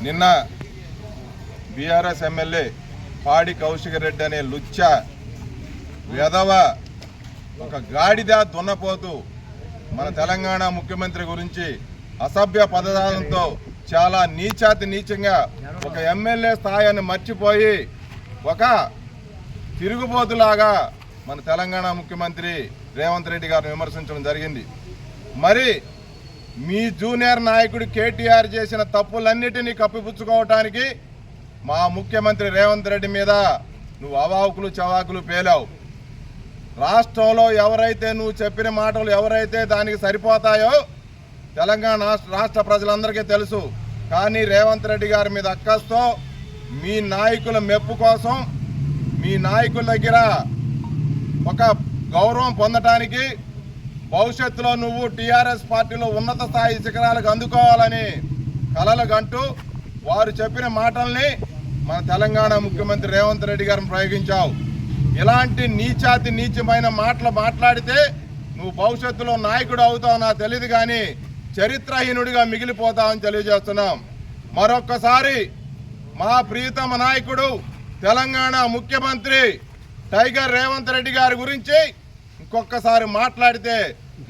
నిన్న BRS MLA పాడి కౌశిక్ రెడ్డి అనే లుచ్చ వెధవ ఒక గాడిద దున్నపోతూ మన తెలంగాణ ముఖ్యమంత్రి గురించి అసభ్య పదజాలంతో చాలా నీచాతి నీచంగా ఒక ఎమ్మెల్యే స్థాయిని మర్చిపోయి ఒక తిరుగుబోతులాగా మన తెలంగాణ ముఖ్యమంత్రి రేవంత్ రెడ్డి గారిని విమర్శించడం జరిగింది. మరి మీ జూనియర్ నాయకుడు కేటీఆర్ చేసిన తప్పులన్నిటినీ కప్పిపుచ్చుకోవటానికి మా ముఖ్యమంత్రి రేవంత్ రెడ్డి మీద నువ్వు అవాకులు చవాకులు పేలావు. రాష్ట్రంలో ఎవరైతే నువ్వు చెప్పిన మాటలు ఎవరైతే దానికి సరిపోతాయో తెలంగాణ రాష్ట్ర ప్రజలందరికీ తెలుసు. కానీ రేవంత్ రెడ్డి గారి మీద అక్కస్తో మీ నాయకుల మెప్పు కోసం మీ నాయకుల దగ్గర ఒక గౌరవం పొందటానికి భవిష్యత్తులో నువ్వు టీఆర్ఎస్ పార్టీలో ఉన్నత స్థాయి శిఖరాలకు అందుకోవాలని కలలు గంటూ వారు చెప్పిన మాటల్ని మన తెలంగాణ ముఖ్యమంత్రి రేవంత్ రెడ్డి గారిని ప్రయోగించావు. ఇలాంటి నీచాతి నీచమైన మాటలు మాట్లాడితే నువ్వు భవిష్యత్తులో నాయకుడు అవుతావు నాకు తెలియదు, కానీ చరిత్రహీనుడిగా మిగిలిపోతావని తెలియజేస్తున్నాం. మరొక్కసారి మా ప్రియతమ నాయకుడు తెలంగాణ ముఖ్యమంత్రి టైగర్ రేవంత్ రెడ్డి గారి గురించి ఇంకొకసారి మాట్లాడితే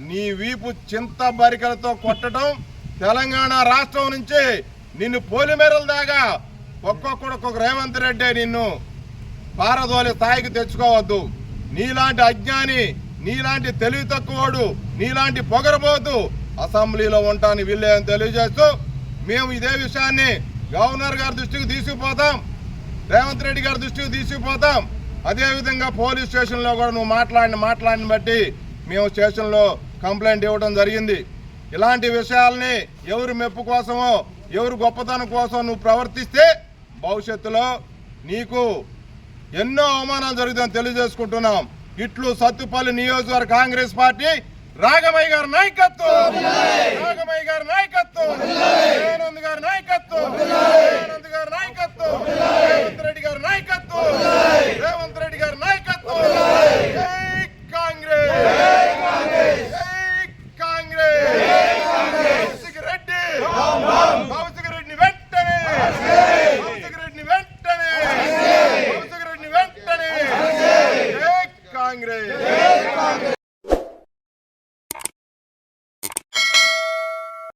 నీ వీపు చింత బరికలతో కొట్టడం, తెలంగాణ రాష్ట్రం నుంచి నిన్ను పోలిమేరల దాకా ఒక్కొక్క రేవంత్ రెడ్డి నిన్ను పారదోలి స్థాయికి తెచ్చుకోవద్దు. నీలాంటి అజ్ఞాని, నీలాంటి తెలివి తక్కువడు, నీలాంటి పొగరబోతు అసెంబ్లీలో ఉంటాను వీళ్ళే అని తెలియజేస్తూ మేము ఇదే విషయాన్ని గవర్నర్ గారి దృష్టికి తీసుకుపోతాం, రేవంత్ రెడ్డి గారి దృష్టికి తీసుకుపోతాం. అదేవిధంగా పోలీస్ స్టేషన్లో కూడా నువ్వు మాట్లాడిన బట్టి మేము స్టేషన్లో కంప్లైంట్ ఇవ్వడం జరిగింది. ఇలాంటి విషయాల్ని ఎవరు మెప్పు కోసమో ఎవరు గొప్పతనం కోసం నువ్వు ప్రవర్తిస్తే భవిష్యత్తులో నీకు ఎన్నో అవమానాలు జరుగుతాయని తెలియజేసుకుంటున్నాం. ఇట్లు సత్తుపల్లి నియోజకవర్గ కాంగ్రెస్ పార్టీ రాఘమయ్య గారి నాయకత్వం, రాఘమయ్య గారి